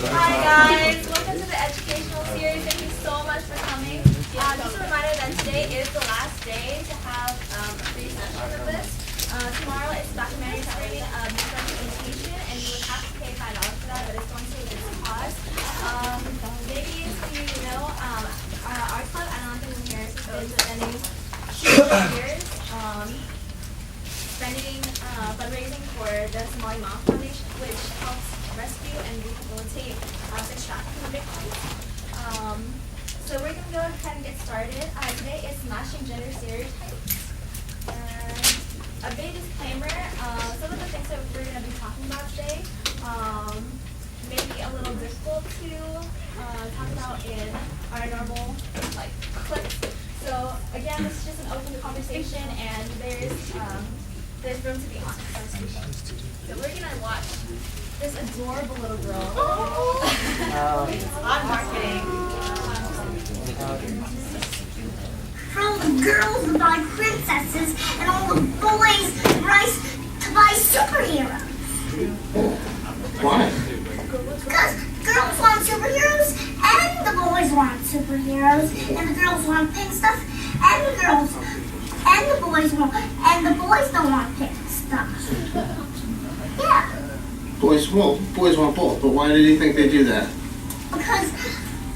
Hi guys, welcome to the educational series. Thank you so much for coming. Just a reminder that today is the last day to have a free session of this. Tomorrow it's documentary screening of misrepresentation, and you would have to pay $5 for that, but it's going to be this cost. Maybe if you know, our club, Adelante Mujeres, has been spending 2 years fundraising for the Somali Mom Foundation, which helps rescue and rehabilitate sex trafficking victims. So we're going to go ahead and get started. Today is smashing gender stereotypes. A big disclaimer, some of the things that we're going to be talking about today may be a little difficult to talk about in our normal clips. So again, this is just an open conversation, and there's room to be honest. So we're going to watch this adorable little girl on marketing. For all the girls to buy princesses and all the boys to buy superheroes. Why? Because girls want superheroes and the boys want superheroes, and the girls want pink stuff and the boys don't want pink stuff. Yeah. Boys want both, but why did you think they do that? Because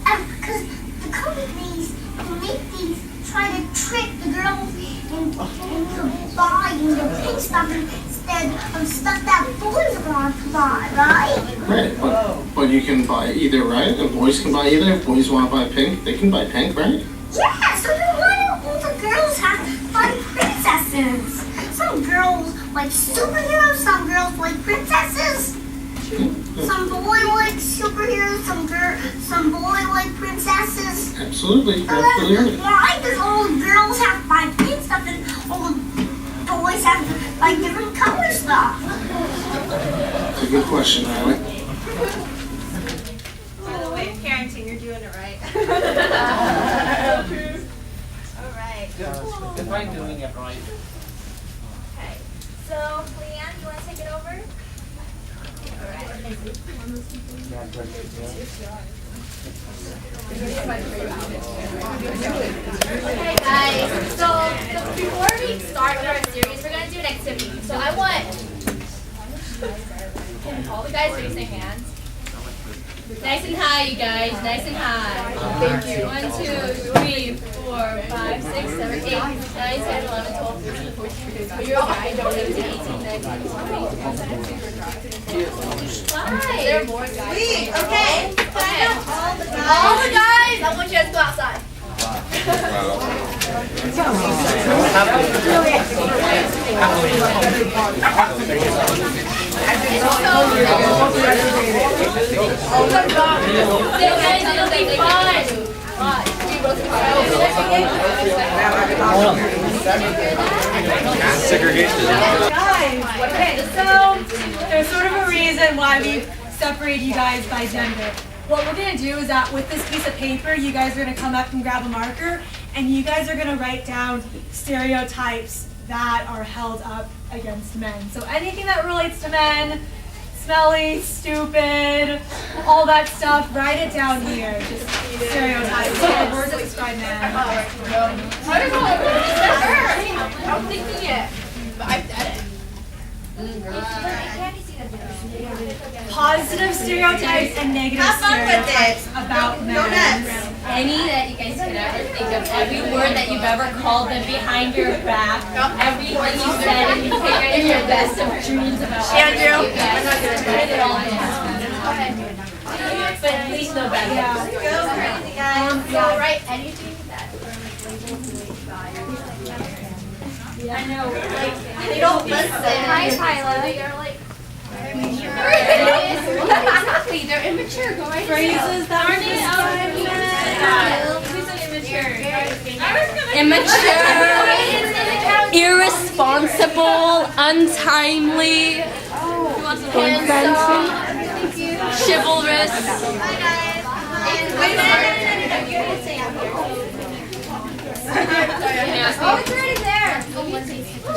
the companies who make these try to trick the girls into buying the pink stuff instead of stuff that boys want to buy, right? Right, but you can buy either, right? And boys can buy either. If boys want to buy pink, they can buy pink, right? Yeah, so then why don't all the girls have to buy princesses? Some girls like superheroes, some girls like princesses. Some boy like superheroes, some boy like princesses. Absolutely, So absolutely. then why does all the girls have to buy pink stuff and all the boys have to buy different color stuff? It's a good question, Riley. By the way, parenting, you're doing it right. All right. If I'm doing it right. Okay. So, Leanne, you want to take it over? All right. Okay, guys. So before we start with our series, we're gonna do an activity. So I want can all the guys raise their hands. Nice and high, you guys. Nice and high. Thank you. 1, 2, 3, 4, 5, 6, 7, 8, 9, 10, 11, 12, 13, 14, 15, 17, 18, 19, 20. Why? There are more guys. Okay. All the guys, I want you guys to go outside. Oh my God! It'll be fun. Segregation. Guys, okay, so there's sort of a reason why we separate you guys by gender. What we're gonna do is that with this piece of paper, you guys are gonna come up and grab a marker, and you guys are gonna write down stereotypes that are held up against men. So anything that relates to men, smelly, stupid, all that stuff, write it down here. Just stereotypes. Words that describe men. I'm thinking it, but I've done it. Positive stereotypes and negative Have fun with stereotypes it. about Go men. nuts. Any that you guys could ever think of, every word that you've ever called them behind your back, everything you said, and you figured in your best of dreams about Andrew. you guys, write it all down. But please know better. Yeah. Go crazy, guys. So write anything that. I know, like, they don't listen. Hi, Tyler. They are like, Exactly, they're immature. Go right Phrases that are describe men. immature, irresponsible, untimely, handsome, chivalrous. Oh, it's already there.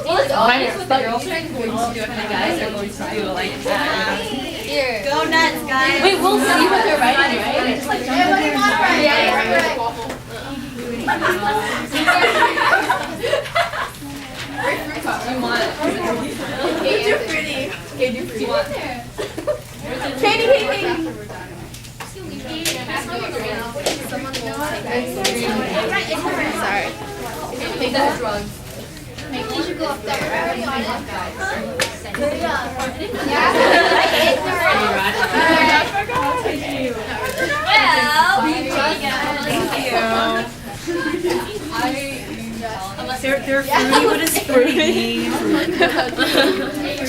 Well, it's obvious what the girls are going to do and the guys are going to do. Like, here. Go nuts, guys. Wait, we'll see what they're writing, right? Just like jump in there and you want it? Okay, do pretty. Okay, do pretty. Katie. Sorry. Take that wrong. You should go up there. They're fruity, but it's fruity.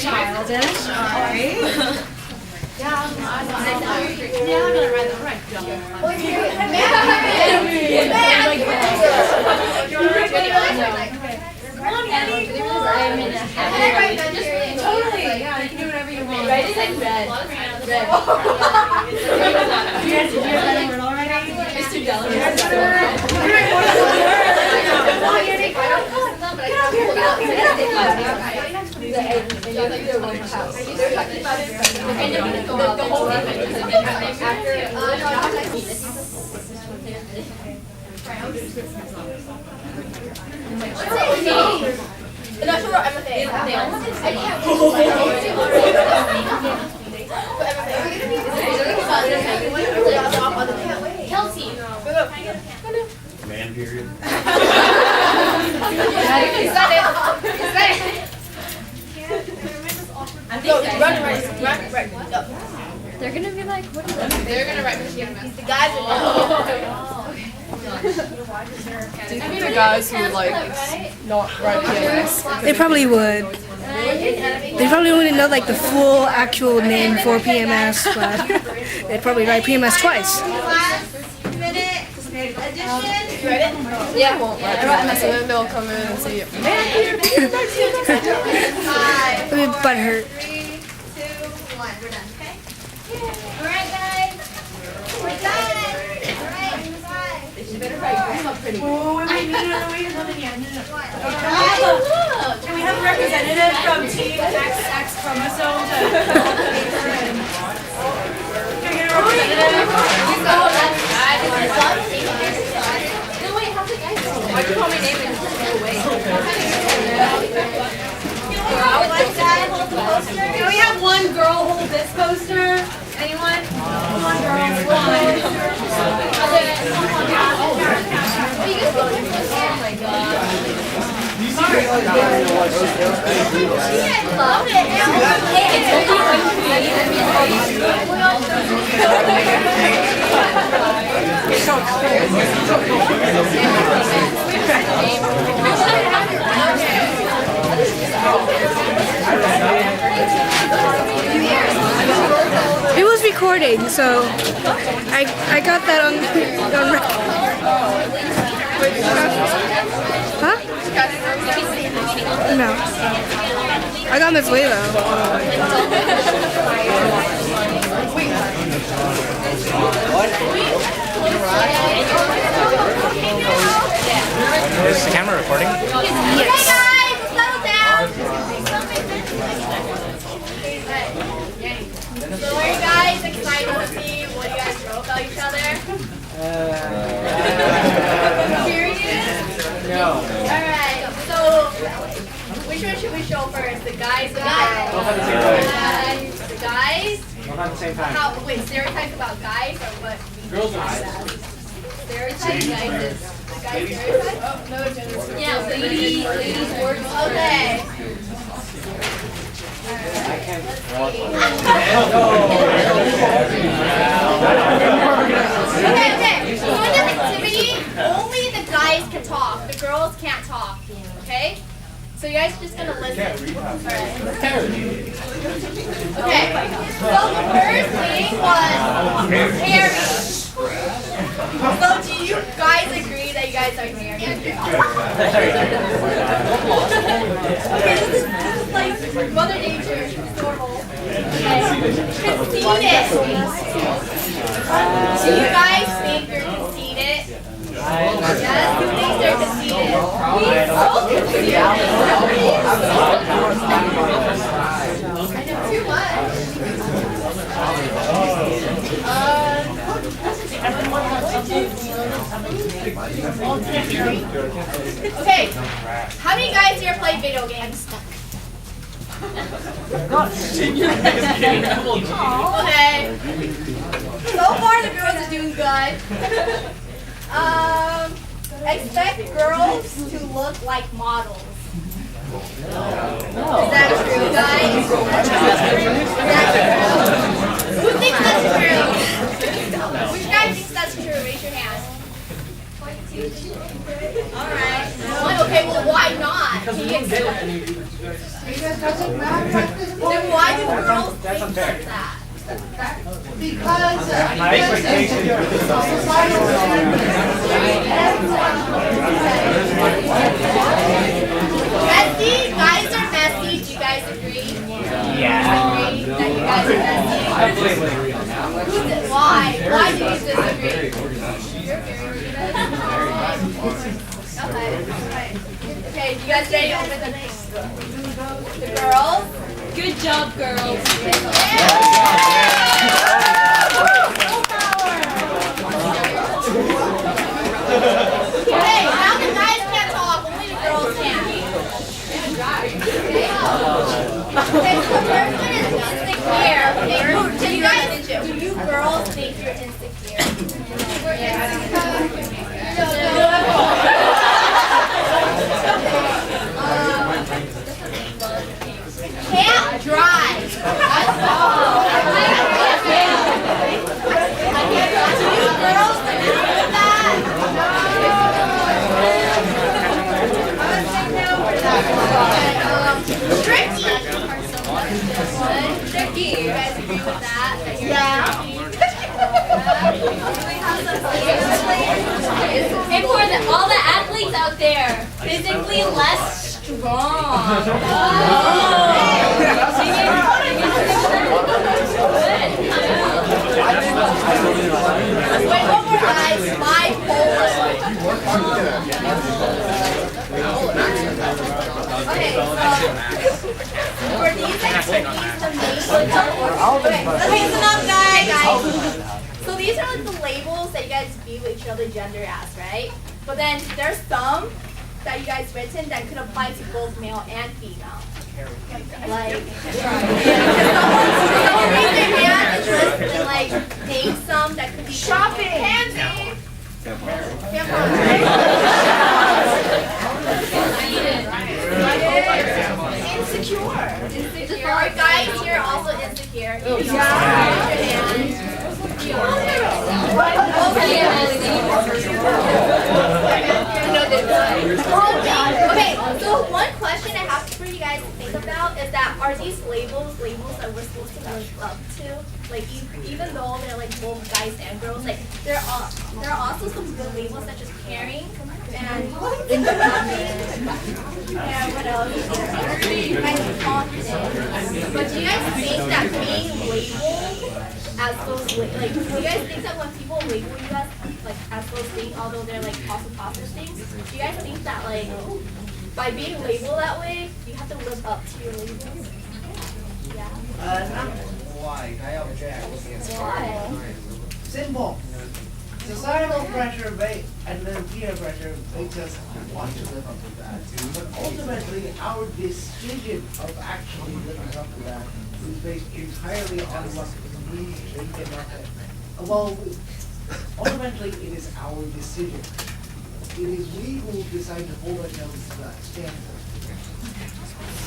Childish, alright. Totally, yeah, you can do whatever you want. Red is like red. Red. You guys write it already? Mr. Deller. Kelsey. Man period. Is that it? I think they're gonna be like, what is that? They're gonna write the guys are The guys who like not write PMS. They probably would. They probably wouldn't know like the full actual name for PMS, but they'd probably write PMS twice. Yeah, won't write PMS and then they'll come in and see it. It'd be butthurt. 3, 2, 1. We're done. Okay. Alright, guys. We're done. Alright, bye. Can we have a representative from Team XX chromosome to Can we get a representative? No, wait, how's it guys? Why'd you call my name and just go away? Can we have one girl hold this poster? Anyone? One girl. One. Oh my god. It was recording, so I got that on record. Huh? No. I got Miss Layla. Is the camera recording? Yes. Guys, settle down. So are you guys excited to see what you guys wrote about each other? Curious? No. Alright, so which one should we show first? The guys? The guys? Both at the same time. Wait, stereotypes about guys or what? Girls are Stereotypes? Guys stereotypes? Oh, no gender stereotypes. Yeah, ladies words. Okay. I can't. Okay. So in this activity, only the guys can talk. The girls can't talk. Okay? So you guys are just gonna listen. Alright. Okay. So the first thing was Harry. So do you guys agree that you guys are near. Okay, this is like Mother Nature. It's normal. Okay. Conceited. Do you guys think you're conceited? Yes, who thinks they're conceited? He's so conceited. I know too much. Okay, how many guys here play video games? Okay. So far the girls are doing good. Expect girls to look like models. Is that true, guys? Is that true? Who thinks that's true? Which guy thinks that's true? Raise your hand. Alright. Okay, well why not? Can you explain? Then why do girls think like that? My Messy? Guys are messy. Do you guys agree? Yeah. Agree that you guys are messy? Why? Why do you disagree? Okay. Okay, you guys ready to open the girls? Good job, girls. Okay, now the guys can't talk, only the girls can. Okay, so the first one is insecure. Okay, do you girls think you're insecure? We're can't drive. That's all. Do you girls remember that? Tricky. Tricky. You guys agree with that? Yeah. And for all the athletes out there, physically less strong. Wait, one more guys. Bipolar. Okay, so for these activities, the main okay, listen up, guys. So these are like the labels that you guys view each other's gender as, right? But then there's some that you guys written that could apply to both male and female. Like, someone raise their hand and like name some that could be shopping. Pansy. Insecure. Are guys here also insecure? Okay, so one question I have for you guys to think about is that are these labels that we're supposed to live up to? Like even though they're like both guys and girls, like there are also some good labels such as caring and yeah, what else? And confident. But do you guys think that being labeled as those like do you guys think that when people label you as like as those things, although they're like also positive things, do you guys think that like by being labeled that way, you have to live up to your labels? Yeah. Not why. I object. Why? Simple. Societal pressure and then peer pressure makes us want to live up to that. But ultimately, our decision of actually living up to that is based entirely on what we think about it. Well, ultimately, it is our decision. It is we who decide to hold ourselves to that standard.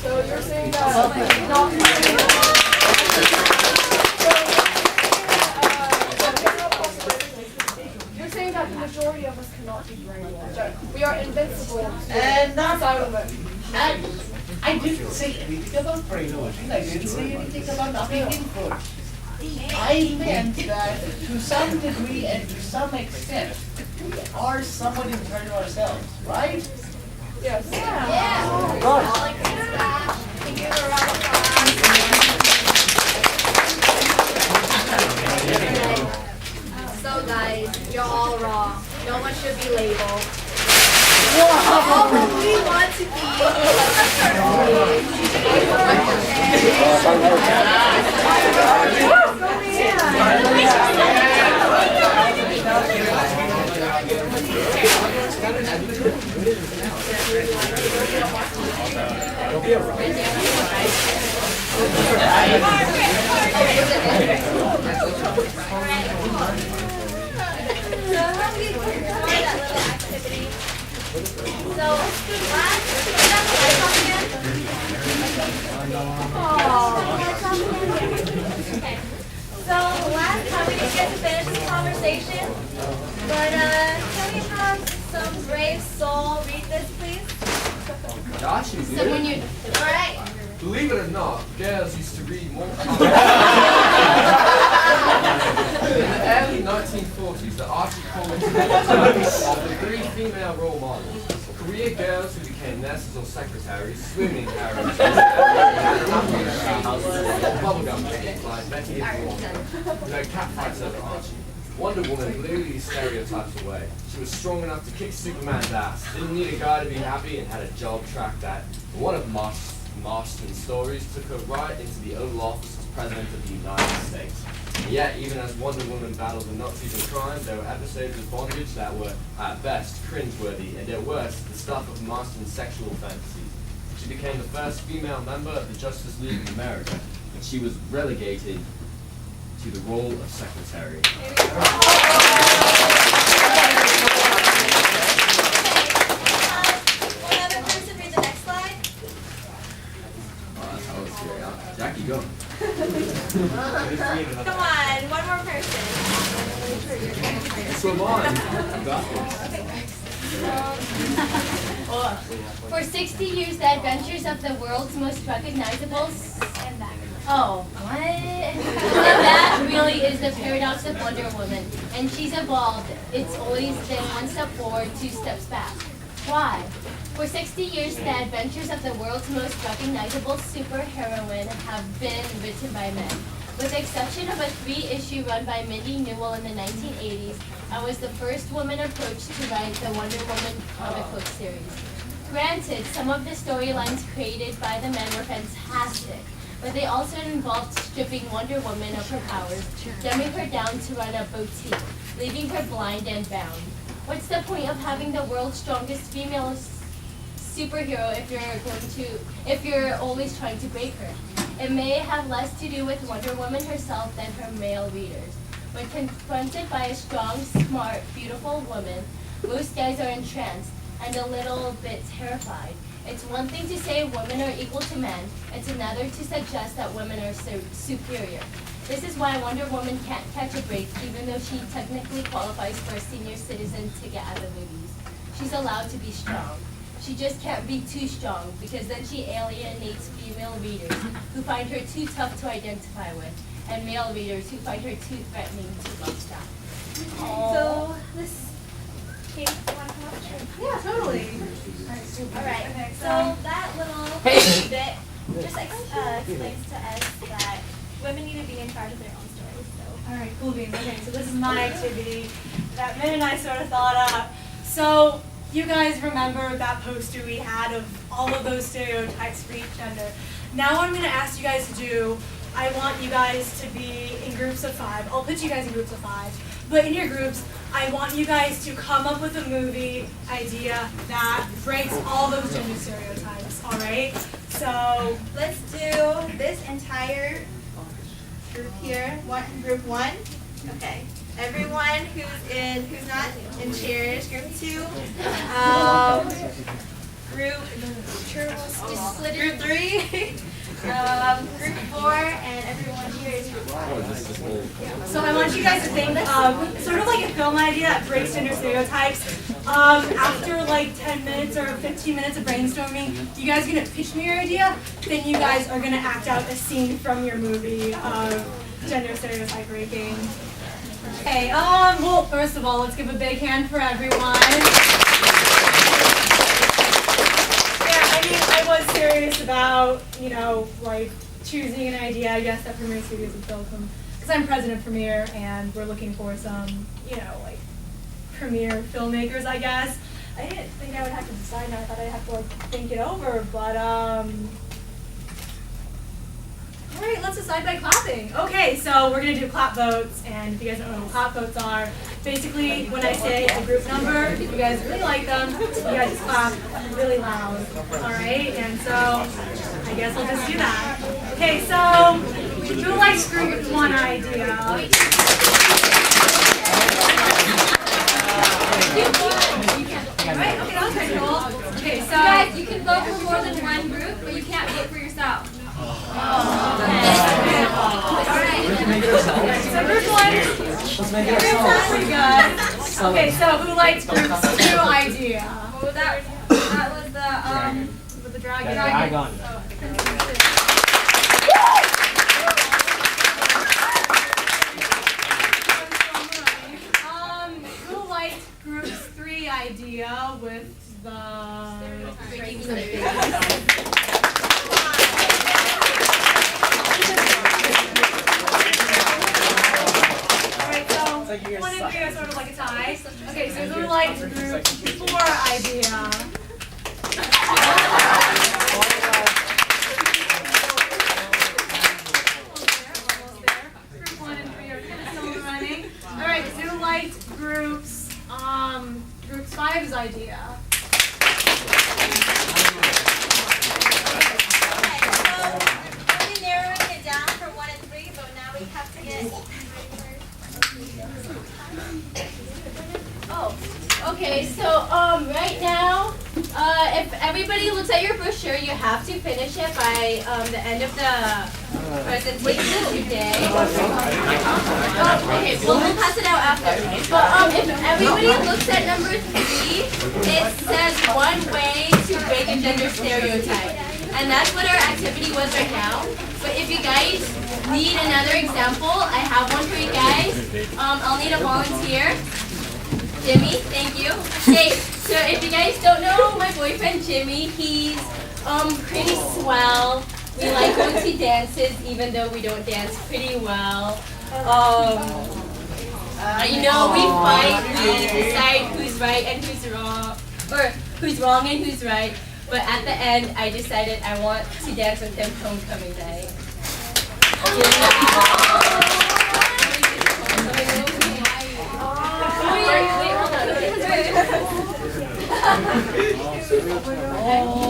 So you're saying that not you're saying that the majority of us cannot be brainwashed. That we are invincible. And not Outside of it. I didn't say anything about brainwashing. I didn't say anything about not being influenced. I meant that to some degree and to some extent, we are somewhat in charge of ourselves, right? Yes. Yeah. Of course. All agree with that. Can you give a round of applause? So guys, you're all wrong. No one should be labeled. All who we want to So last time we didn't get to finish this conversation, but can we have some brave soul read this, please? Gosh, you So when you, all right. Believe it or not, girls used to read more. In the early 1940s, the Archie Comics of the three female role models. Career girls who became nurses or secretaries, swimming carriers, bubblegum ladies like Betty and Warner, no catfights over Archie. Wonder Woman blew these stereotypes away. She was strong enough to kick Superman's ass, didn't need a guy to be happy, and had a job tracked at. One of Marston's stories took her right into the Oval Office as President of the United States. And yet, even as Wonder Woman battled the Nazis and crime, there were episodes of bondage that were, at best, cringeworthy, and at worst, the stuff of Marston's sexual fantasies. She became the first female member of the Justice League of America, and she was relegated to the role of secretary. One other person read the next slide. Oh, that's how it's here. Jackie, go. Come on, one more person. Swim on. You got this. For 60 years, the adventures of the world's most recognizable. Oh, what? That really is the paradox of Wonder Woman. And she's evolved. It's always been one step forward, two steps back. Why? For 60 years, the adventures of the world's most recognizable superheroine have been written by men. With the exception of a 3-issue run by Mindy Newell in the 1980s, I was the first woman approached to write the Wonder Woman comic book series. Granted, some of the storylines created by the men were fantastic, but they also involved stripping Wonder Woman of her powers, dumbing her down to run a boutique, leaving her blind and bound. What's the point of having the world's strongest female superhero if you're always trying to break her? It may have less to do with Wonder Woman herself than her male readers. When confronted by a strong, smart, beautiful woman, most guys are entranced and a little bit terrified. It's one thing to say women are equal to men. It's another to suggest that women are superior. This is why Wonder Woman can't catch a break, even though she technically qualifies for a senior citizen ticket at the movies. She's allowed to be strong. She just can't be too strong, because then she alienates female readers who find her too tough to identify with, and male readers who find her too threatening to love stop. So this. Kate, you want to come up? Yeah, totally. All right. So that little bit just explains to us that women need to be in charge of their own stories. So. All right, cool beans. Okay, so this is my activity that Min and I sort of thought up. So you guys remember that poster we had of all of those stereotypes for each gender. Now what I'm going to ask you guys to do, I want you guys to be in groups of 5. I'll put you guys in groups of 5. But in your groups, I want you guys to come up with a movie idea that breaks all those gender stereotypes, all right? So Let's do this entire group here. Group 1. Okay. Everyone who's not in chairs. Group 2. Group 3. Group 4, and everyone here is group 5. So I want you guys to think sort of like a film idea that breaks gender stereotypes. After like 10 minutes or 15 minutes of brainstorming, you guys are going to pitch me your idea. Then you guys are going to act out a scene from your movie of gender stereotype breaking. Okay, well, first of all, let's give a big hand for everyone. Yeah, I mean, I was serious about, like, choosing an idea, yes, at Premiere Studios and Film, because I'm president of Premiere, and we're looking for some, like, Premiere filmmakers, I guess. I didn't think I would have to decide, and I thought I'd have to, like, think it over, but, all right, let's decide by clapping. Okay, so we're gonna do clap votes, and if you guys don't know what clap votes are, basically when I say a group number, if you guys really like them, you guys just clap really loud. All right, and so I guess I'll just do that. Okay, so who likes group 1 idea? All right, okay, that was pretty cool. Okay, so Guys, you can vote for more than one group, but you can't vote for yourself. So group 1, pretty good. Okay, so who likes group 2 idea? What was that? That was the With the dragon. Who liked group 3 idea with the One and 3 are sort of like a tie. Okay, so who liked group 4 idea? Almost there. Group 1 and 3 are kind of still running. All right, so who liked group 5's idea? We're narrowing it down for 1 and 3, but now we have to get. Okay, so right now, if everybody looks at your brochure, you have to finish it by the end of the presentation today. Okay, we'll pass it out after. But if everybody looks at number 3, it says one way to break a gender stereotype. And that's what our activity was right now. But if you guys need another example, I have one for you guys. I'll need a volunteer. Jimmy, thank you. Okay, so if you guys don't know my boyfriend Jimmy, he's pretty swell. We like going to dances even though we don't dance pretty well. We fight, we decide who's right and who's wrong, or who's wrong and who's right. But at the end, I decided I want to dance with him homecoming night.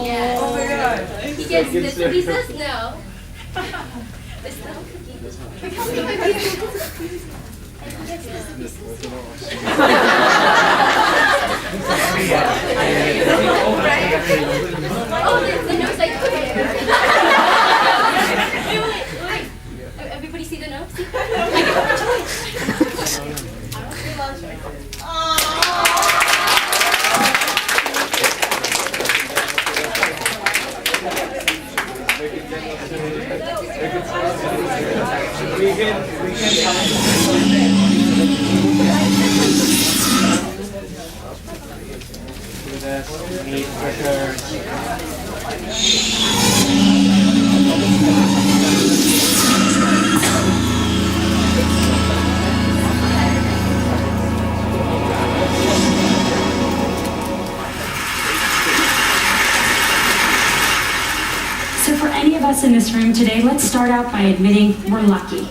Yes. He gets this one. He says no. This little cookie. Oh, the nose like cookie. Wait. Everybody see the nose? See? I get one choice. So for any of us in this room today, let's start out by admitting we're lucky.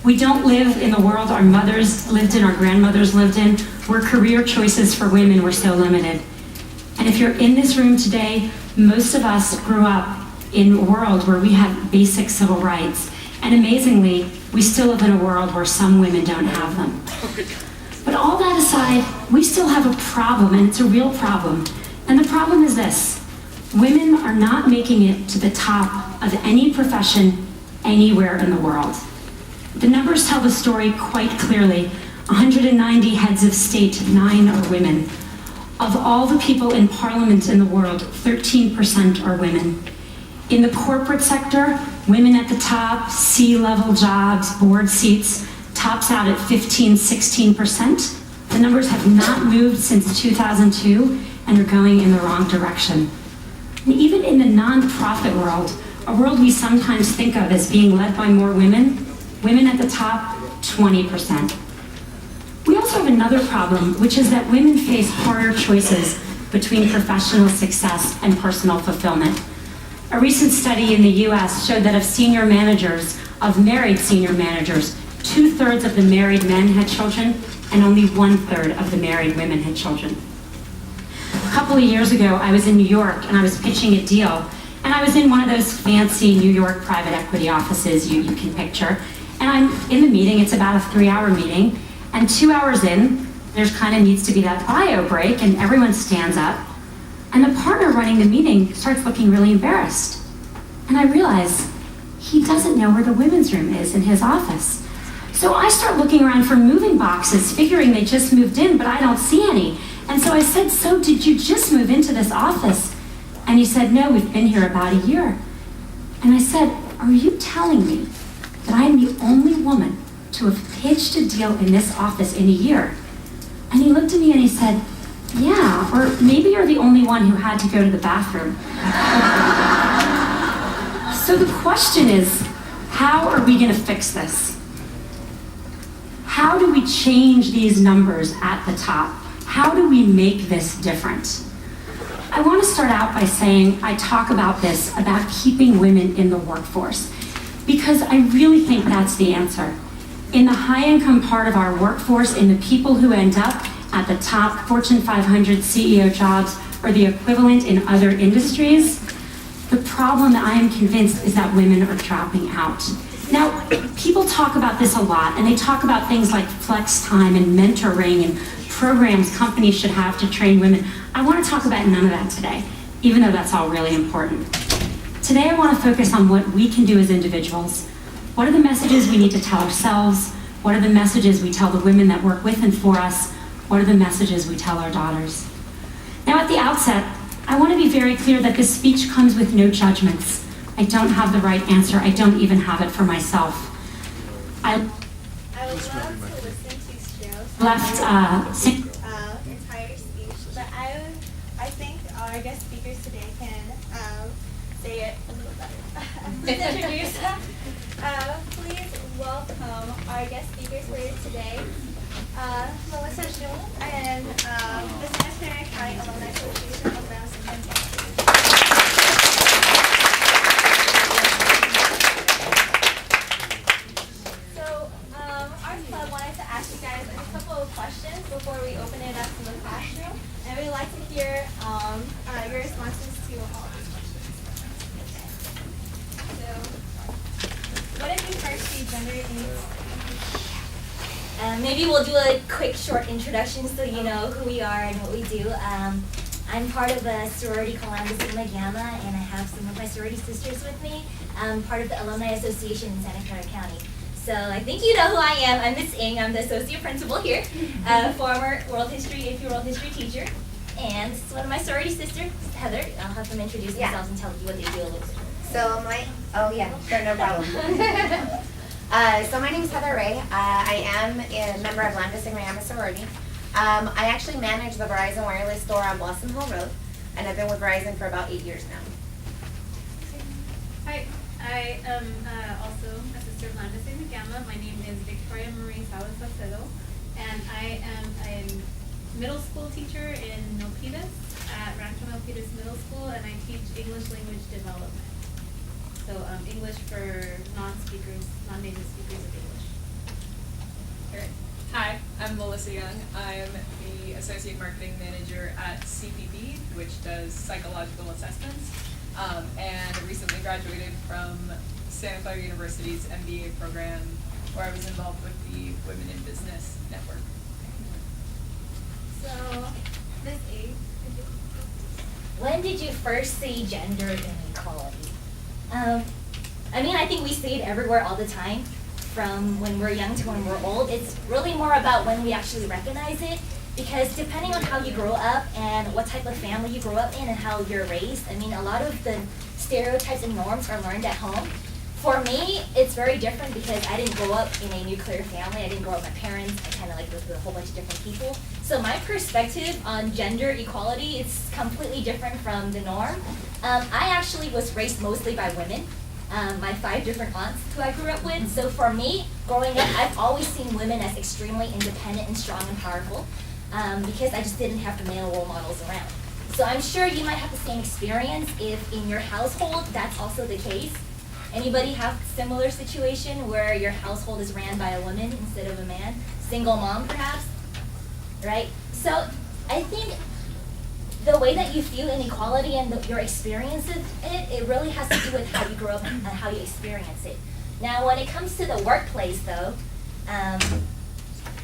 We don't live in the world our mothers lived in, our grandmothers lived in, where career choices for women were so limited. And if you're in this room today, most of us grew up in a world where we have basic civil rights. And amazingly, we still live in a world where some women don't have them. But all that aside, we still have a problem, and it's a real problem. And the problem is this: women are not making it to the top of any profession anywhere in the world. The numbers tell the story quite clearly. 190 heads of state, 9 are women. Of all the people in parliament in the world, 13% are women. In the corporate sector, women at the top, C-level jobs, board seats, tops out at 15–16%. The numbers have not moved since 2002 and are going in the wrong direction. And even in the nonprofit world, a world we sometimes think of as being led by more women, women at the top, 20%. We also have another problem, which is that women face harder choices between professional success and personal fulfillment. A recent study in the US showed that of married senior managers, 2/3 of the married men had children and only 1/3 of the married women had children. A couple of years ago, I was in New York and I was pitching a deal, and I was in one of those fancy New York private equity offices you can picture, and I'm in the meeting. It's about a 3-hour meeting, and 2 hours in, there's kind of needs to be that bio break, and everyone stands up, and the partner running the meeting starts looking really embarrassed. And I realize he doesn't know where the women's room is in his office. So I start looking around for moving boxes, figuring they just moved in, but I don't see any. And so I said, "So did you just move into this office?" And he said, "No, we've been here about a year." And I said, "Are you telling me that I'm the only woman to have pitched a deal in this office in a year?" And he looked at me and he said, "Yeah, or maybe you're the only one who had to go to the bathroom." So the question is, how are we going to fix this? How do we change these numbers at the top? How do we make this different? I want to start out by saying I talk about this, about keeping women in the workforce, because I really think that's the answer. In the high-income part of our workforce, in the people who end up at the top Fortune 500 CEO jobs or the equivalent in other industries, the problem that I am convinced is that women are dropping out. Now, people talk about this a lot, and they talk about things like flex time and mentoring and programs companies should have to train women. I want to talk about none of that today, even though that's all really important. Today, I want to focus on what we can do as individuals. What are the messages we need to tell ourselves? What are the messages we tell the women that work with and for us? What are the messages we tell our daughters? Now, at the outset, I want to be very clear that this speech comes with no judgments. I don't have the right answer. I don't even have it for myself. I would love to listen to Cheryl's left entire speech, but I think our guest speakers today can say it a little better. Please introduce please welcome our guest speakers for today, Melissa June and the Santa Clara County Alumni Association of Madison and our club wanted to ask you guys a couple of questions before we open it up to the classroom, and we'd like to hear your responses to all these questions. So, what did you first see gender needs? Maybe we'll do a quick short introduction so you know who we are and what we do. I'm part of a sorority called Lambda Sigma Gamma, and I have some of my sorority sisters with me. I'm part of the Alumni Association in Santa Clara County. So I think you know who I am. I'm Miss Ng. I'm the associate principal here, former AP World History teacher. And this is one of my sorority sisters, Heather. I'll have them introduce themselves and tell you what they do a little bit. So no problem. So my name is Heather Ray. I am a member of Lambda Sigma Gamma sorority. I actually manage the Verizon wireless store on Blossom Hill Road, and I've been with Verizon for about 8 years now. Hi, I am also a sister of Lambda Sigma Gamma. My name is Victoria Marie Salas-Salcedo, and I am a middle school teacher in Milpitas at Rancho Milpitas Middle School, and I teach English language development. So English for non-native speakers of English. Alright. Hi, I'm Melissa Young. I'm the Associate Marketing Manager at CPB, which does psychological assessments, and recently graduated from Santa Clara University's MBA program, where I was involved with the Women in Business Network. So, Ms. A, when did you first see gender inequality? I think we see it everywhere all the time, from when we're young to when we're old. It's really more about when we actually recognize it, because depending on how you grow up and what type of family you grow up in and how you're raised, a lot of the stereotypes and norms are learned at home. For me, it's very different because I didn't grow up in a nuclear family. I didn't grow up with my parents. I kind of like lived with a whole bunch of different people. So my perspective on gender equality is completely different from the norm. I actually was raised mostly by women. My 5 different aunts who I grew up with. So for me, growing up, I've always seen women as extremely independent and strong and powerful because I just didn't have the male role models around. So I'm sure you might have the same experience if in your household that's also the case. Anybody have similar situation where your household is ran by a woman instead of a man? Single mom perhaps, right? So I think the way that you feel inequality and your experience of it really has to do with how you grow up and how you experience it. Now when it comes to the workplace though,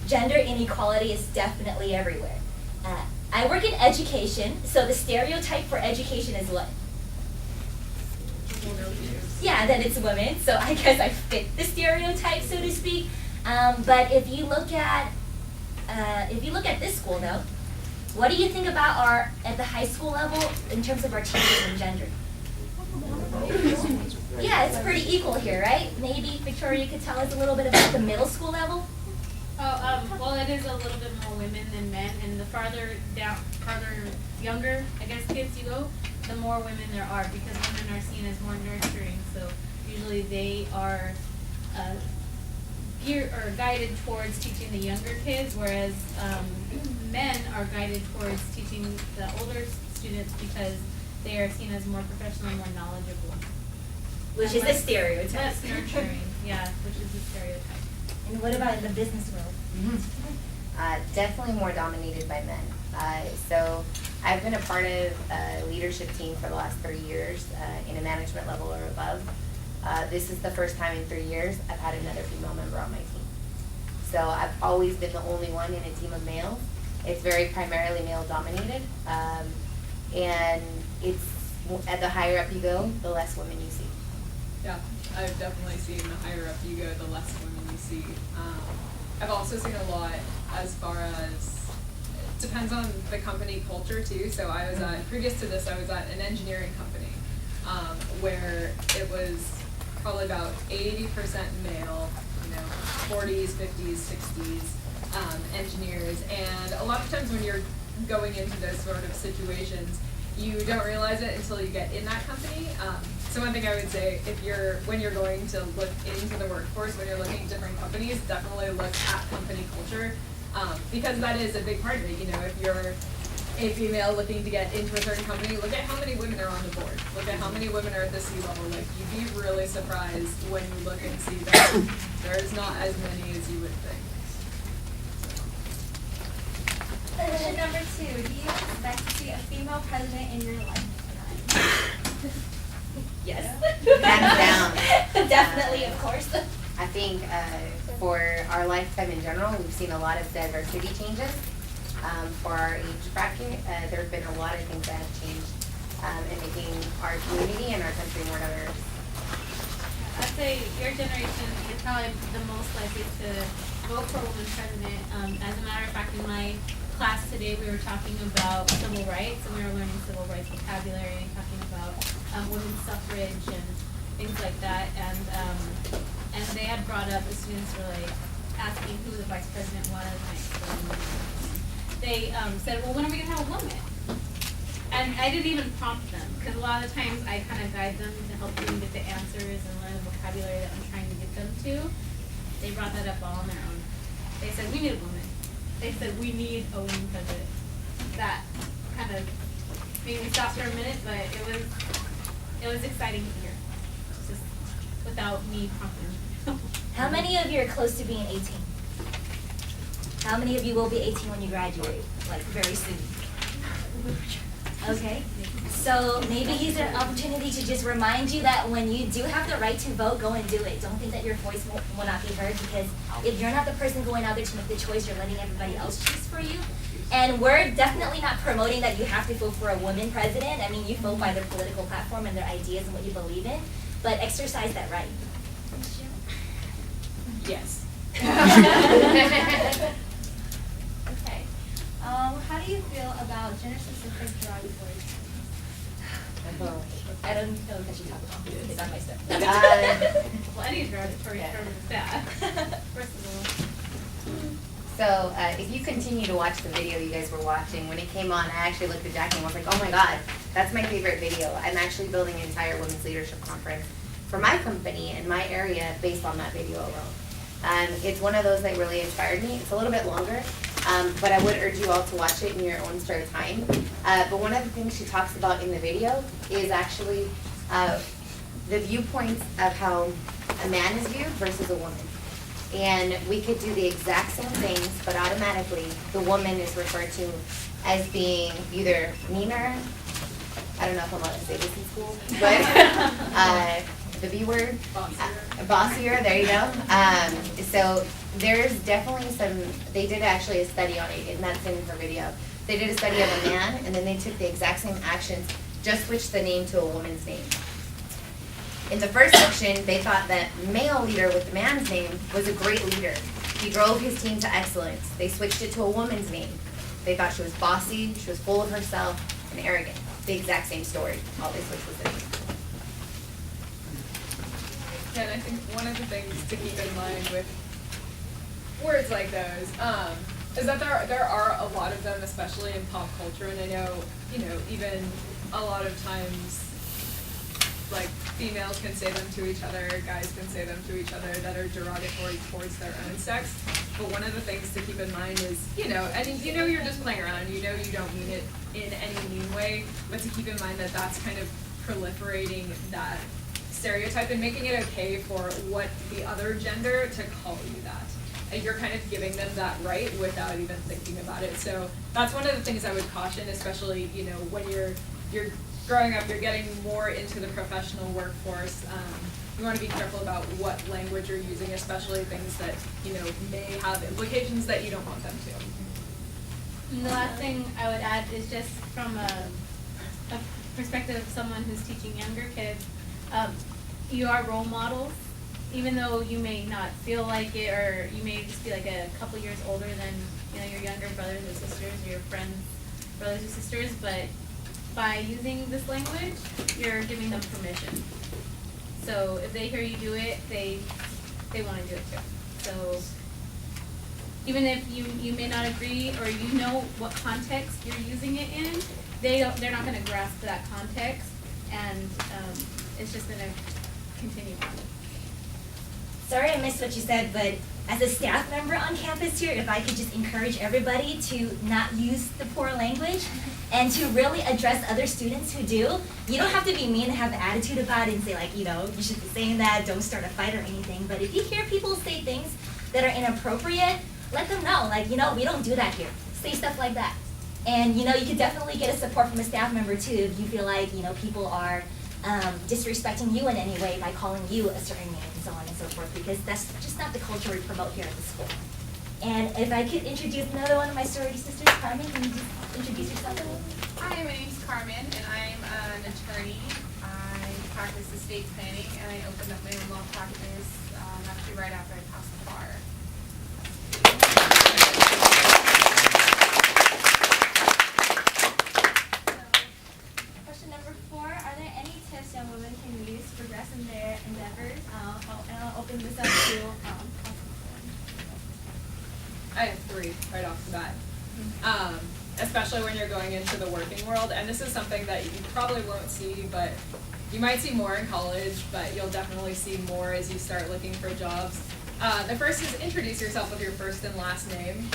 gender inequality is definitely everywhere. I work in education, so the stereotype for education is what? Yeah, that it's women, so I guess I fit the stereotype, so to speak. But if you look at this school though, what do you think about at the high school level in terms of our teachers and gender? Yeah, it's pretty equal here, right? Maybe Victoria could tell us a little bit about the middle school level? Well, it is a little bit more women than men, and the farther younger, I guess, kids you go, the more women there are, because women are seen as more nurturing, so usually they are geared or guided towards teaching the younger kids, whereas men are guided towards teaching the older students because they are seen as more professional and more knowledgeable. Which is a stereotype. Less nurturing, yeah, which is a stereotype. And what about in the business world? Definitely more dominated by men. So I've been a part of a leadership team for the last 3 years in a management level or above. This is the first time in 3 years I've had another female member on my team. So I've always been the only one in a team of males. It's very primarily male dominated. And it's, at the higher up you go, the less women you see. Yeah, I've definitely seen the higher up you go, the less women you see. I've also seen a lot as far as, it depends on the company culture too. So I was previous to this, I was at an engineering company where it was probably about 80% male, 40s, 50s, 60s engineers. And a lot of times when you're going into those sort of situations, you don't realize it until you get in that company. So one thing I would say, when you're going to look into the workforce, when you're looking at different companies, definitely look at company culture, because that is a big part of it. If you're a female looking to get into a certain company, look at how many women are on the board. Look at how many women are at the C-level. Like, you'd be really surprised when you look and see that there's not as many as you would think. Question number 2, do you expect to see a female president in your lifetime? Yes. Hands down. Definitely, of course. I think for our lifetime in general, we've seen a lot of diversity changes. For our age bracket, there have been a lot of things that have changed in making our community and our country more diverse. I'd say your generation is probably the most likely to vote for a woman president. As a matter of fact, in my class today, we were talking about civil rights, and we were learning civil rights vocabulary and talking about women's suffrage and things like that. And they had brought up, the students were like asking who the vice president was, and I explained what it was. They said, well, when are we gonna have a woman? And I didn't even prompt them, because a lot of times I kind of guide them to help them get the answers and learn the vocabulary that I'm trying to get them to. They brought that up all on their own. They said, we need a woman. They said, we need a woman president. That kind of made me stop for a minute, but it was exciting to hear, just without me prompting them. How many of you are close to being 18? How many of you will be 18 when you graduate? Like, very soon. Okay, so maybe use an opportunity to just remind you that when you do have the right to vote, go and do it. Don't think that your voice will not be heard, because if you're not the person going out there to make the choice, you're letting everybody else choose for you. And we're definitely not promoting that you have to vote for a woman president. I mean, you vote by their political platform and their ideas and what you believe in, but exercise that right. Yes. Okay. How do you feel about gender-specific drug boys? I don't know if I should talk about this because I'm my stuff. Well, any derogatory term is bad, first of all. So if you continue to watch the video you guys were watching, when it came on, I actually looked at Jackie and was like, oh my God, that's my favorite video. I'm actually building an entire women's leadership conference for my company in my area based on that video alone. It's one of those that really inspired me. It's a little bit longer, but I would urge you all to watch it in your own spare time. But one of the things she talks about in the video is actually the viewpoints of how a man is viewed versus a woman. And we could do the exact same things, but automatically the woman is referred to as being either meaner, I don't know if I'm allowed to say this in school, but the B word, bossier, there you go. So there's definitely they did actually a study on it, and that's in her video. They did a study of a man, and then they took the exact same actions, just switched the name to a woman's name. In the first section, they thought that male leader with the man's name was a great leader. He drove his team to excellence. They switched it to a woman's name. They thought she was bossy, she was full of herself, and arrogant. The exact same story. All they switched was the name. Yeah, and I think one of the things to keep in mind with words like those is that there are a lot of them, especially in pop culture, and I know, even a lot of times, like, females can say them to each other, guys can say them to each other that are derogatory towards their own sex. But one of the things to keep in mind is, and you're just playing around, you don't mean it in any mean way, but to keep in mind that that's kind of proliferating that stereotype and making it okay for what the other gender to call you that. And you're kind of giving them that right without even thinking about it. So that's one of the things I would caution, especially, when you're growing up, you're getting more into the professional workforce. You want to be careful about what language you're using, especially things that, may have implications that you don't want them to. And the last thing I would add is just from a perspective of someone who's teaching younger kids, you are role models, even though you may not feel like it, or you may just be like a couple years older than your younger brothers or sisters, or your friends' brothers or sisters, but by using this language, you're giving them permission. So if they hear you do it, they want to do it too. So even if you may not agree, or you know what context you're using it in, they're not going to grasp that context, and it's just going to continue on. Sorry I missed what you said, but as a staff member on campus here, if I could just encourage everybody to not use the poor language and to really address other students who do. You don't have to be mean and have an attitude about it and say like, you should be saying that, don't start a fight or anything. But if you hear people say things that are inappropriate, let them know, like, we don't do that here. Say stuff like that. And, you could definitely get a support from a staff member too if you feel like, people are disrespecting you in any way by calling you a certain name and so on and so forth, because that's just not the culture we promote here at the school. And if I could introduce another one of my sorority sisters, Carmen, can you just introduce yourself? Hi, my name's Carmen, and I'm an attorney. I practice estate planning, and I opened up my own law practice actually right after I passed the bar. Question number 4, are there any tips young women can use to progress in their endeavors? And I'll open this up to I have 3 right off the bat. Especially when you're going into the working world, and this is something that you probably won't see, but you might see more in college, but you'll definitely see more as you start looking for jobs. The first is introduce yourself with your first and last name.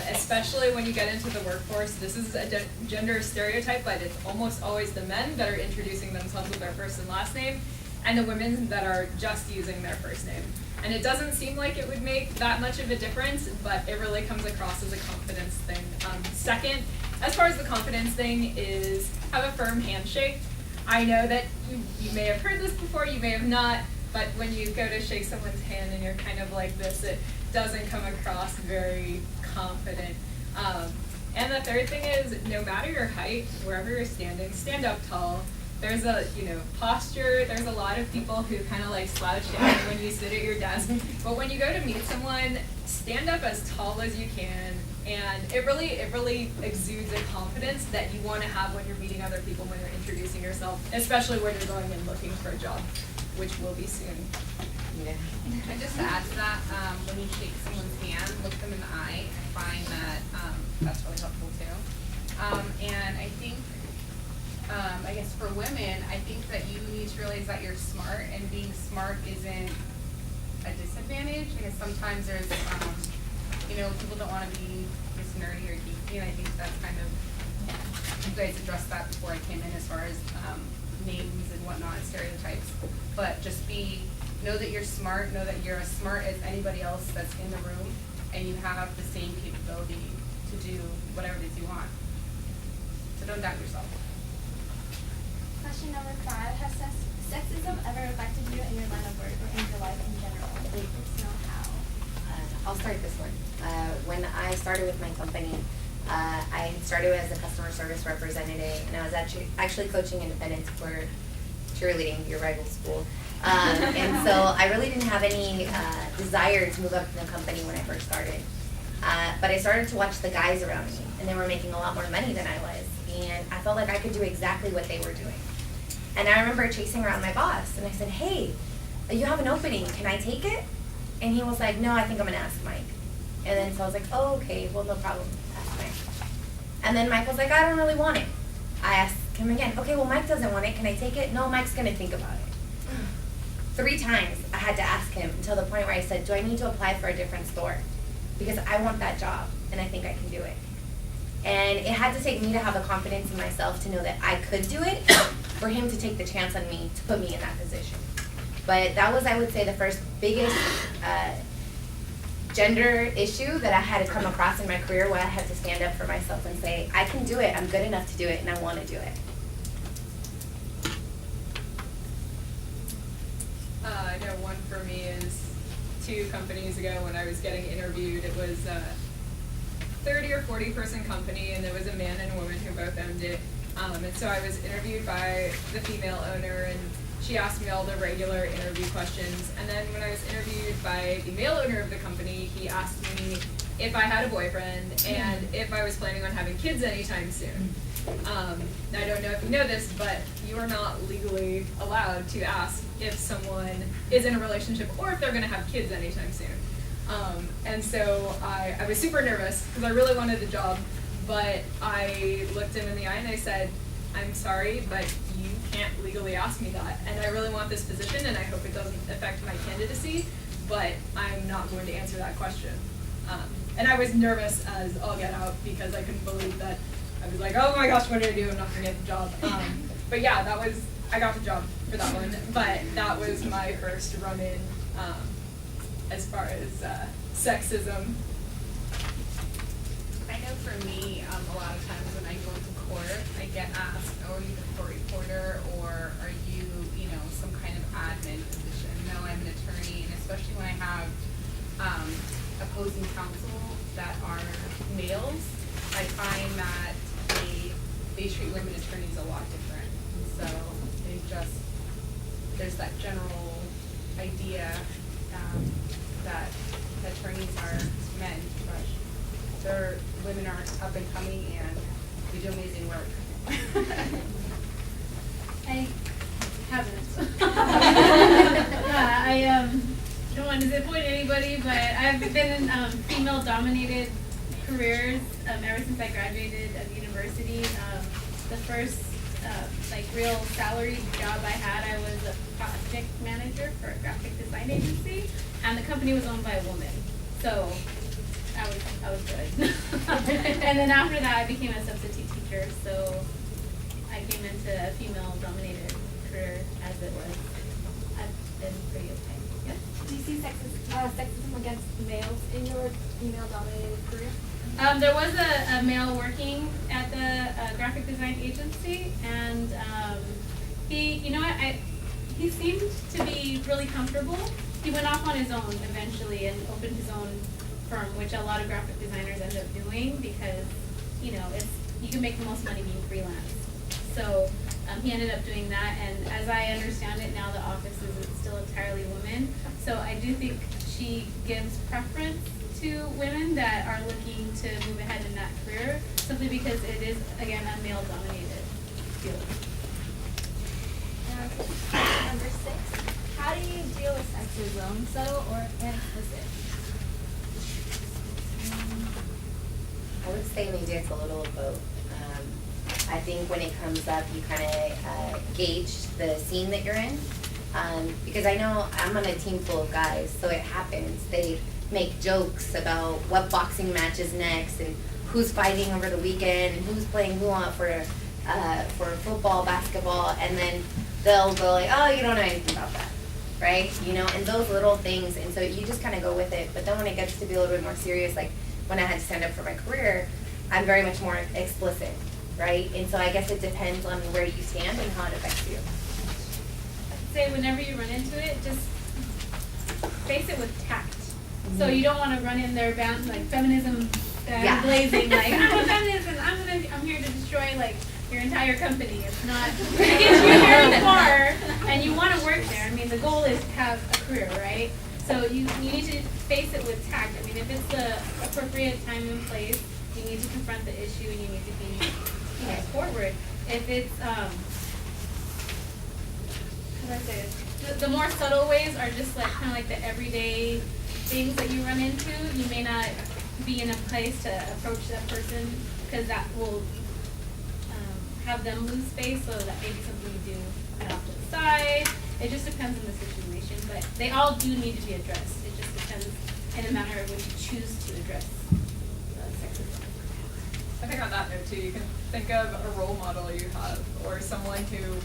Especially when you get into the workforce, this is a gender stereotype, but it's almost always the men that are introducing themselves with their first and last name, and the women that are just using their first name. And it doesn't seem like it would make that much of a difference, but it really comes across as a confidence thing. Second, as far as the confidence thing, is have a firm handshake. I know that you may have heard this before, you may have not, but when you go to shake someone's hand and you're kind of like this, it doesn't come across very confident. And the third thing is, no matter your height, wherever you're standing, stand up tall. There's a, posture. There's a lot of people who kind of like slouch down when you sit at your desk. But when you go to meet someone, stand up as tall as you can. And it really exudes a confidence that you want to have when you're meeting other people, when you're introducing yourself, especially when you're going and looking for a job, which will be soon. Yeah. And just to add to that, when you shake someone's hand, look them in the eye. I find that that's really helpful too. And I think, I guess for women, I think that you need to realize that you're smart, and being smart isn't a disadvantage. Because sometimes there's, people don't want to be just nerdy or geeky, and I think that's kind of, you guys addressed that before I came in as far as names and whatnot, and stereotypes. But just know that you're smart, know that you're as smart as anybody else that's in the room, and you have the same capability to do whatever it is you want. So don't doubt yourself. Question number 5, has sexism ever affected you in your line of work or in your life in general? If it's not, how? I'll start this one. When I started with my company, I started as a customer service representative, and I was actually coaching independents for cheerleading, your rival school. And so I really didn't have any desire to move up in the company when I first started. But I started to watch the guys around me, and they were making a lot more money than I was. And I felt like I could do exactly what they were doing. And I remember chasing around my boss, and I said, hey, you have an opening, can I take it? And he was like, no, I think I'm gonna ask Mike. And then so I was like, oh, okay, well, no problem, ask Mike. And then Mike was like, I don't really want it. I asked him again, okay, well, Mike doesn't want it, can I take it? No, Mike's gonna think about it. 3 times I had to ask him until the point where I said, do I need to apply for a different store? Because I want that job, and I think I can do it. And it had to take me to have the confidence in myself to know that I could do it, for him to take the chance on me to put me in that position. But that was, I would say, the first biggest gender issue that I had to come across in my career, where I had to stand up for myself and say, I can do it, I'm good enough to do it, and I want to do it. I know one for me is 2 companies ago when I was getting interviewed. It was a 30 or 40 person company, and there was a man and a woman who both owned it. And so I was interviewed by the female owner, and she asked me all the regular interview questions. And then when I was interviewed by the male owner of the company, he asked me if I had a boyfriend and if I was planning on having kids anytime soon. I don't know if you know this, but you are not legally allowed to ask if someone is in a relationship or if they're going to have kids anytime soon. And so I was super nervous because I really wanted the job, but I looked him in the eye and I said, I'm sorry, but you can't legally ask me that. And I really want this position, and I hope it doesn't affect my candidacy, but I'm not going to answer that question. And I was nervous as all get out because I couldn't believe that. I was like, oh my gosh, what did I do? I'm not going to get the job. But yeah, I got the job for that one. But that was my first run-in as far as sexism. I know for me, a lot of times when I go into court, I get asked, oh, are you the court reporter, or are you, some kind of admin position? No, I'm an attorney, and especially when I have opposing counsel that are males, I find that they treat women attorneys a lot different. And so there's that general idea that attorneys are men, but women are up and coming and they do amazing work. I haven't. I don't want to disappoint anybody, but I've been in female-dominated careers ever since I graduated of university. The first real salaried job I had, I was a project manager for a graphic design agency, and the company was owned by a woman. So I was good. And then after that, I became a substitute teacher. So I came into a female-dominated career as it was. I've been pretty okay. Yeah. Do you see sexism against males in your female-dominated career? There was a male working at the graphic design agency, and he seemed to be really comfortable. He went off on his own eventually and opened his own firm, which a lot of graphic designers end up doing because, you can make the most money being freelance. So he ended up doing that, and as I understand it now, the office is still entirely women. So I do think she gives preference to women that are looking to move ahead in that career, simply because it is, again, a male-dominated field. Number 6, how do you deal with sexism, subtle or explicit? I would say maybe it's a little of both. I think when it comes up, you kind of gauge the scene that you're in. Because I know I'm on a team full of guys, so it happens. They make jokes about what boxing match is next and who's fighting over the weekend and who's playing who on for football, basketball, and then they'll go like, oh, you don't know anything about that, right? You know, and those little things, and so you just kind of go with it. But then when it gets to be a little bit more serious, like when I had to stand up for my career, I'm very much more explicit, right? And so I guess it depends on where you stand and how it affects you. I'd say whenever you run into it, just face it with tact. So you don't want to run in there bound like feminism blazing, like I'm a feminist and I'm here to destroy like your entire company. It's not gonna get you very far, and you want to work there. I mean, the goal is to have a career, right? So you need to face it with tact. I mean, if it's the appropriate time and place, you need to confront the issue and you need to be forward. If it's how do I say this? The more subtle ways are just like kind of like the everyday things that you run into. You may not be in a place to approach that person because that will have them lose space, so that may be something you do kind of off to the side. It just depends on the situation, but they all do need to be addressed. It just depends in the manner in which you choose to address sexism. I think on that note too, you can think of a role model you have, or someone who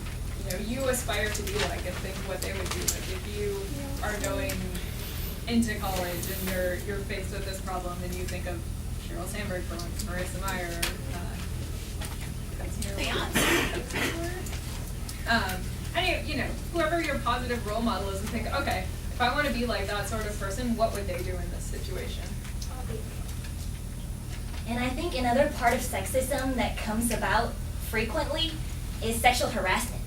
you aspire to be like, and think what they would do. Like if you are going into college and you're faced with this problem, and you think of Sheryl Sandberg for once, Marissa Meyer, and whoever your positive role model is, and think, okay, if I want to be like that sort of person, what would they do in this situation? And I think another part of sexism that comes about frequently is sexual harassment.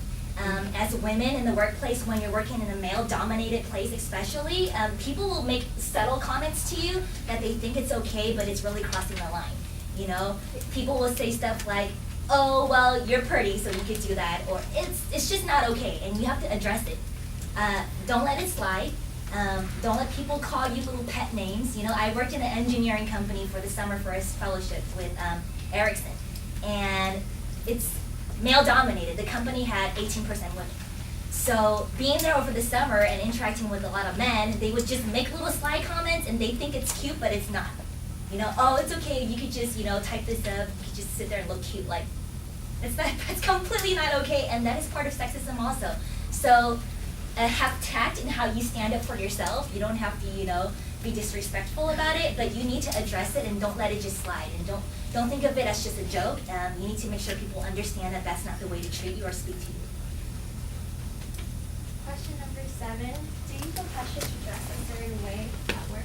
As women in the workplace, when you're working in a male-dominated place especially, people will make subtle comments to you that they think it's okay, but it's really crossing the line. You know, people will say stuff like, oh, well, you're pretty, so you could do that, or it's just not okay, and you have to address it. Don't let it slide. Don't let people call you little pet names. You know, I worked in an engineering company for the summer for a fellowship with Ericsson, and it's male-dominated. The company had 18% women. So being there over the summer and interacting with a lot of men, they would just make little sly comments, and they think it's cute, but it's not. You know, oh, it's okay, you could just, type this up, you could just sit there and look cute. Like, that's completely not okay, and that is part of sexism also. So have tact in how you stand up for yourself. You don't have to, be disrespectful about it, but you need to address it and don't let it just slide. And don't think of it as just a joke. You need to make sure people understand that that's not the way to treat you or speak to you. Question number 7, do you feel pressure to dress a certain way at work?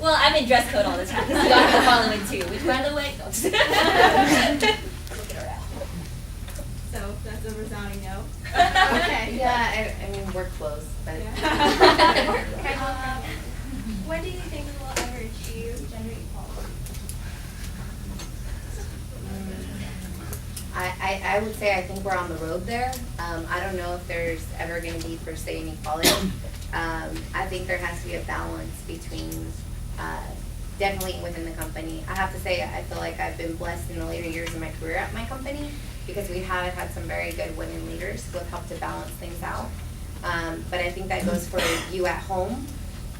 Well, I'm in dress code all the time. This is what I'm following too, which by the way, look at her out. So that's a resounding no. Okay. Yeah, I mean, we're close, but. When do you think we will ever achieve gender equality? I would say I think we're on the road there. I don't know if there's ever going to be per se inequality. I think there has to be a balance between definitely within the company. I have to say I feel like I've been blessed in the later years of my career at my company because we have had some very good women leaders who have helped to balance things out. But I think that goes for you at home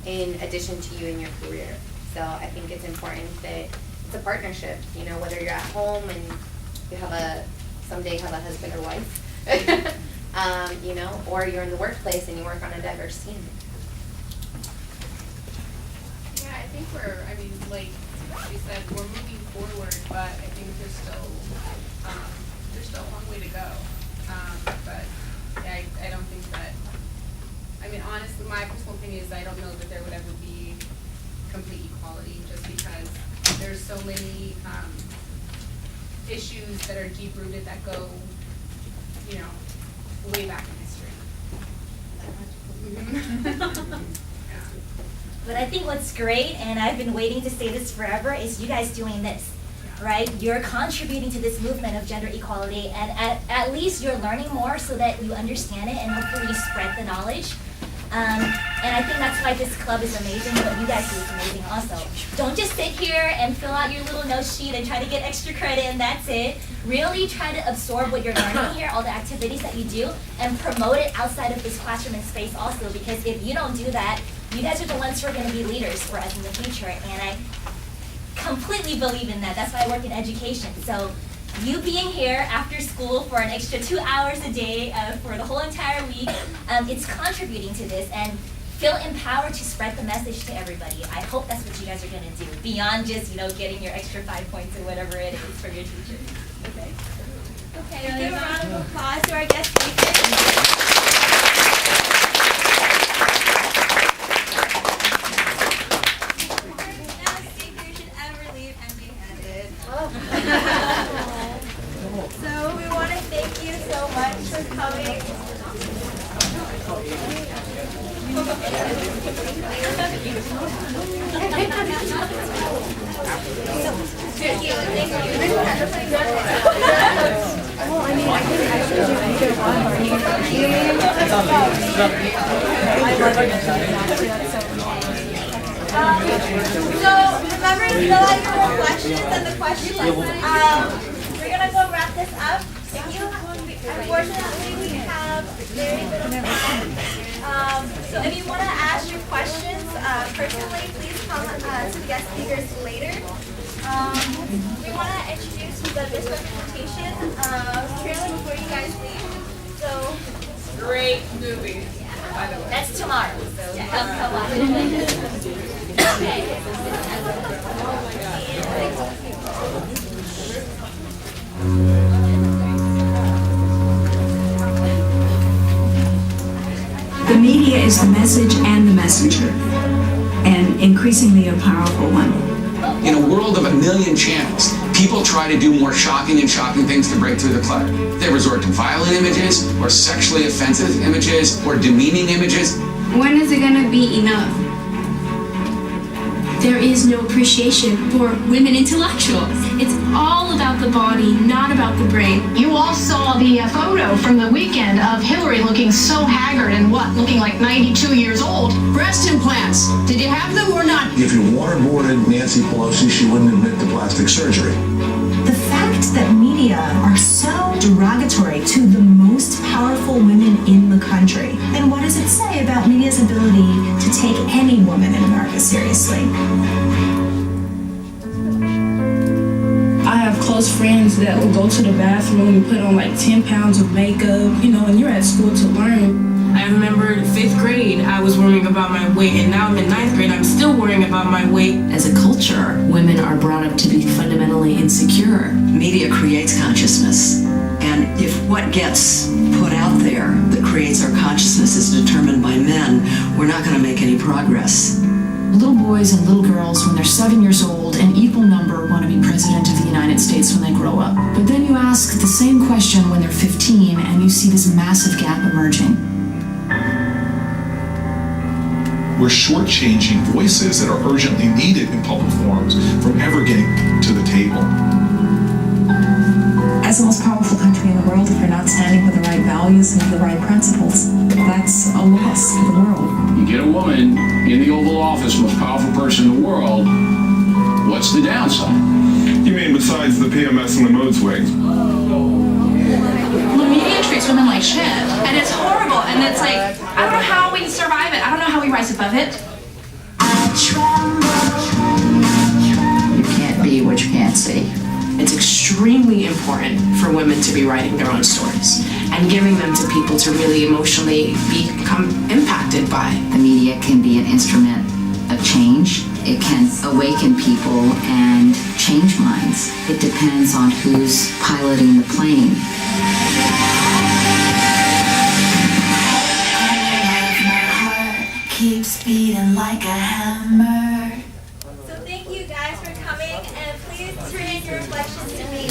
in addition to you in your career. So I think it's important that it's a partnership, whether you're at home and you have someday have a husband or wife, or you're in the workplace and you work on a diverse team. Yeah, I think like you said, we're moving forward, but I think there's still a long way to go. But yeah, I don't think that, honestly, my personal opinion is I don't know that there would ever be complete equality just because there's so many issues that are deep-rooted that go, way back in history. But I think what's great, and I've been waiting to say this forever, is you guys doing this, right? You're contributing to this movement of gender equality, and at least you're learning more so that you understand it, and hopefully you spread the knowledge. And I think that's why this club is amazing. What you guys do is amazing also. Don't just sit here and fill out your little note sheet and try to get extra credit and that's it. Really try to absorb what you're learning here, all the activities that you do, and promote it outside of this classroom and space also, because if you don't do that, you guys are the ones who are going to be leaders for us in the future. And I completely believe in that. That's why I work in education. So you being here after school for an extra 2 hours a day for the whole entire week, it's contributing to this, and feel empowered to spread the message to everybody. I hope that's what you guys are going to do, beyond just, getting your extra 5 points or whatever it is for your teachers. Okay. Okay, give a round of applause to our guest speakers. So we want to thank you so much for coming. So remember to fill out your reflections and the questions. We're gonna go wrap this up. Unfortunately, we have very little time. So if you want to ask your questions personally, please come to the guest speakers later. We want to introduce the misrepresentation trailer before you guys leave. So Great movie, by the way. that's tomorrow. So come watch it. The media is the message and the messenger, and increasingly a powerful one. In a world of a million channels, people try to do more shocking things to break through the clutter. They resort to violent images, or sexually offensive images, or demeaning images. When is it gonna be enough? There is no appreciation for women intellectuals. It's all about the body, not about the brain. You all saw the photo from the weekend of Hillary looking so haggard and looking like 92 years old. Breast implants. Did you have them or not? If you waterboarded Nancy Pelosi, she wouldn't admit to plastic surgery. The fact that media are so derogatory to the most powerful women in the country, then what does it say about media's ability to take any woman in America seriously? I have close friends that will go to the bathroom and put on like 10 pounds of makeup, and you're at school to learn. I remember 5th grade, I was worrying about my weight, and now I'm in 9th grade, I'm still worrying about my weight. As a culture, women are brought up to be fundamentally insecure. Media creates consciousness, and if what gets put out there that creates our consciousness is determined by men, we're not going to make any progress. Little boys and little girls, when they're 7 years old, an equal number want to be president of the United States when they grow up. But then you ask the same question when they're 15, and you see this massive gap emerging. We're shortchanging voices that are urgently needed in public forums from ever getting to the table. As the most powerful country in the world, if you're not standing for the right values and the right principles, that's a loss to the world. You get a woman in the Oval Office, most powerful person in the world, what's the downside? You mean besides the PMS and the mood swings? The media treats women like shit, and it's horrible, and it's like, I don't know how we survive it, I don't know how we rise above it. You can't be what you can't see. It's extremely important for women to be writing their own stories and giving them to people to really emotionally become impacted by. The media can be an instrument of change. It can awaken people and change minds. It depends on who's piloting the plane. Keeps beating like a hammer. So thank you guys for coming, and please turn in your reflections to me.